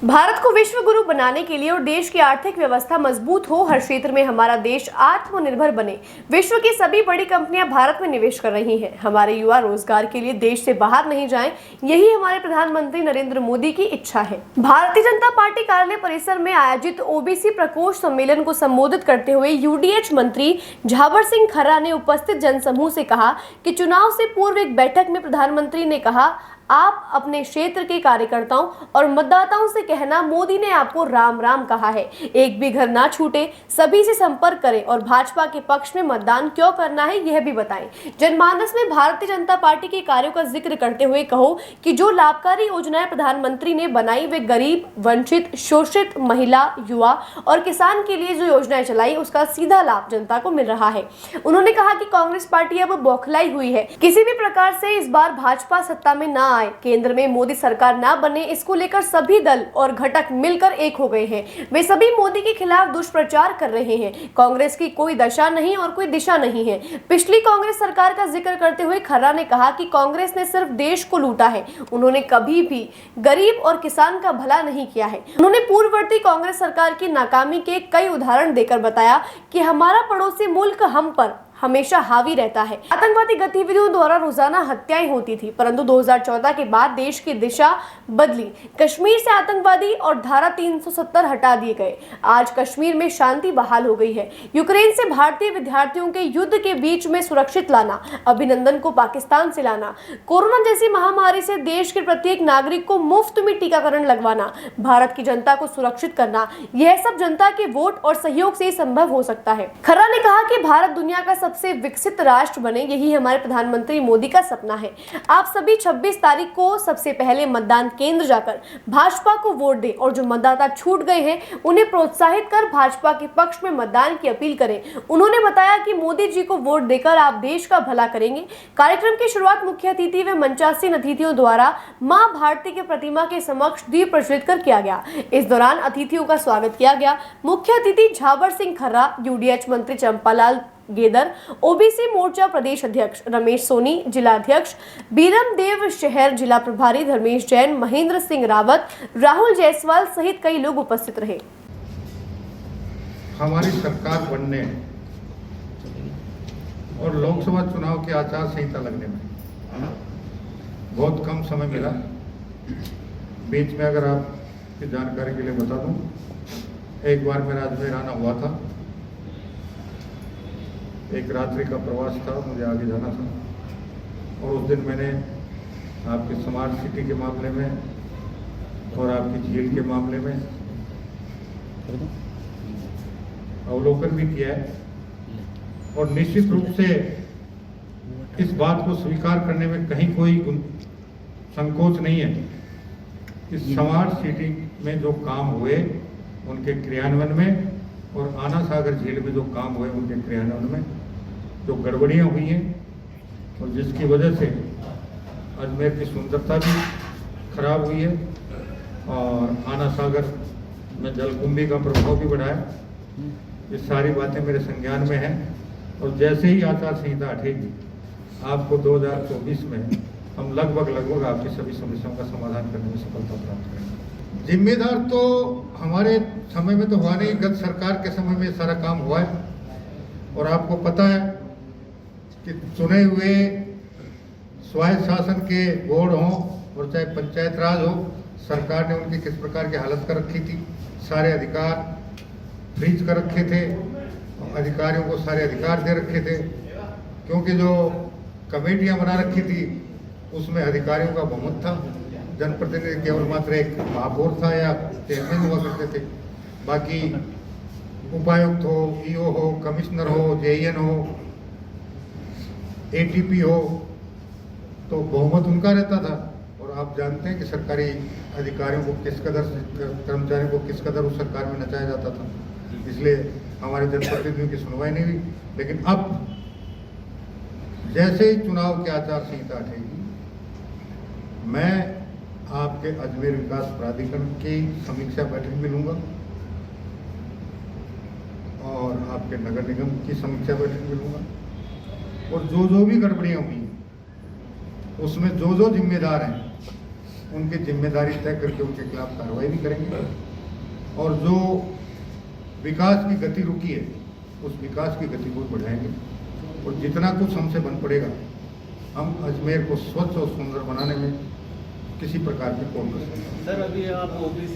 भारत को विश्व गुरु बनाने के लिए और देश की आर्थिक व्यवस्था मजबूत हो, हर क्षेत्र में हमारा देश आत्मनिर्भर बने, विश्व की सभी बड़ी कंपनियां भारत में निवेश कर रही हैं। हमारे युवा रोजगार के लिए देश से बाहर नहीं जाएं, यही हमारे प्रधानमंत्री नरेंद्र मोदी की इच्छा है। भारतीय जनता पार्टी कार्यालय परिसर में आयोजित ओबीसी प्रकोष्ठ सम्मेलन को संबोधित करते हुए यूडीएच मंत्री झावर सिंह खर्रा ने उपस्थित जनसमूह से कहा कि चुनाव से पूर्व एक बैठक में प्रधानमंत्री ने कहा, आप अपने क्षेत्र के कार्यकर्ताओं और मतदाताओं से कहना, मोदी ने आपको राम राम कहा है, एक भी घर ना छूटे, सभी से संपर्क करें और भाजपा के पक्ष में मतदान क्यों करना है यह भी बताएं। जनमानस में भारतीय जनता पार्टी के कार्यों का जिक्र करते हुए कहो कि जो लाभकारी योजनाएं प्रधानमंत्री ने बनाई वे गरीब, वंचित, शोषित, महिला, युवा और किसान के लिए जो योजनाएं चलाई उसका सीधा लाभ जनता को मिल रहा है। उन्होंने कहा कि कांग्रेस पार्टी अब बौखलाई हुई है, किसी भी प्रकार से इस बार भाजपा सत्ता में ना आए, केंद्र में मोदी सरकार ना बने, इसको लेकर सभी दल और घटक मिलकर एक हो गए हैं। वे सभी मोदी के खिलाफ दुष्प्रचार कर रहे हैं। कांग्रेस की कोई दशा नहीं और कोई दिशा नहीं है। पिछली कांग्रेस सरकार का जिक्र करते हुए खर्रा ने कहा कि कांग्रेस ने सिर्फ देश को लूटा है, उन्होंने कभी भी गरीब और किसान का भला नहीं किया है। उन्होंने पूर्ववर्ती कांग्रेस सरकार की नाकामी के कई उदाहरण देकर बताया कि हमारा पड़ोसी मुल्क हम पर हमेशा हावी रहता है। आतंकवादी गतिविधियों द्वारा रोजाना हत्याएं होती थी, परंतु 2014 के बाद देश की दिशा बदली। कश्मीर से आतंकवादी और धारा 370 हटा दिए गए। आज कश्मीर में शांति बहाल हो गई है। यूक्रेन से भारतीय विद्यार्थियों के युद्ध के बीच में सुरक्षित लाना, अभिनंदन को पाकिस्तान से लाना, कोरोना जैसी महामारी से देश के प्रत्येक नागरिक को मुफ्त में टीकाकरण लगवाना, भारत की जनता को सुरक्षित करना, यह सब जनता के वोट और सहयोग से ही संभव हो सकता है। खर्रा ने कहा कि भारत दुनिया का सबसे विकसित राष्ट्र बने, यही हमारे प्रधानमंत्री मोदी का सपना है। आप सभी 26 तारीख को सबसे पहले मतदान केंद्र जाकर भाजपा को वोट दें और जो मतदाता छूट गए हैं उन्हें प्रोत्साहित कर भाजपा के पक्ष में मतदान की अपील करें। उन्होंने बताया कि मोदी जी को वोट देकर आप देश का भला करेंगे। कार्यक्रम की शुरुआत मुख्य अतिथि व मंचासीन अतिथियों द्वारा मां भारती के प्रतिमा के समक्ष दीप प्रज्वलित कर किया गया। इस दौरान अतिथियों का स्वागत किया गया। मुख्य अतिथि झावर सिंह खर्रा, यूडीएच मंत्री चंपालाल गेदर, ओबीसी मोर्चा प्रदेश अध्यक्ष रमेश सोनी, जिला अध्यक्ष बीरम देव शहर, जिला प्रभारी धर्मेश जैन, महेंद्र सिंह रावत, राहुल जायसवाल सहित कई लोग उपस्थित रहे। हमारी सरकार बनने और लोकसभा चुनाव की आचार संहिता लगने में बहुत कम समय मिला। बीच में अगर आपकी जानकारी के लिए बता दूं, एक बार मेरा अजमेर आना हुआ था, एक रात्रि का प्रवास था, मुझे आगे जाना था और उस दिन मैंने आपकी स्मार्ट सिटी के मामले में और आपकी झील के मामले में अवलोकन भी किया है और निश्चित रूप से इस बात को स्वीकार करने में कहीं कोई संकोच नहीं है कि स्मार्ट सिटी में जो काम हुए उनके क्रियान्वयन में और आना सागर झील में जो काम हुए उनके क्रियान्वयन में जो गड़बड़ियाँ हुई हैं और जिसकी वजह से अजमेर की सुंदरता भी खराब हुई है और आना सागर में जलकुंभी का प्रभाव भी बढ़ा है। ये सारी बातें मेरे संज्ञान में हैं और जैसे ही आचार संहिता हटेगी आपको 2024 में हम लगभग आपकी सभी समस्याओं का समाधान करने में सफलता प्राप्त करेंगे। जिम्मेदार तो हमारे समय में तो हुआ नहीं, गत सरकार के समय में सारा काम हुआ है और आपको पता है कि चुने हुए स्वायत्त शासन के बोर्ड हों और चाहे पंचायत राज हो, सरकार ने उनकी किस प्रकार की हालत कर रखी थी। सारे अधिकार फ्रीज कर रखे थे, अधिकारियों को सारे अधिकार दे रखे थे क्योंकि जो कमेटियां बना रखी थी उसमें अधिकारियों का बहुमत था, जनप्रतिनिधि केवल मात्र एक महापौर था या चेयरमैन हुआ करते थे। बाकी उपायुक्त हो, ईओ हो, कमिश्नर हो, जेईएन हो, एटीपी हो, तो बहुमत उनका रहता था। और आप जानते हैं कि सरकारी अधिकारियों को किस कदर, कर्मचारियों को किस कदर उस सरकार में नचाया जाता था, इसलिए हमारे जनप्रतिनिधियों की सुनवाई नहीं हुई। लेकिन अब जैसे ही चुनाव की आचार संहिता हटेगी, मैं आपके अजमेर विकास प्राधिकरण की समीक्षा बैठक में लूंगा और आपके नगर निगम की समीक्षा बैठक में लूंगा और जो भी गड़बड़ियां हुई उसमें जो जिम्मेदार हैं उनकी जिम्मेदारी तय करके उनके खिलाफ कार्रवाई भी करेंगे। और जो विकास की गति रुकी है उस विकास की गति को बढ़ाएंगे और जितना कुछ हमसे बन पड़ेगा हम अजमेर को स्वच्छ और सुंदर बनाने में किसी प्रकार की कोई कसर नहीं। सर, अभी आप ओबीसी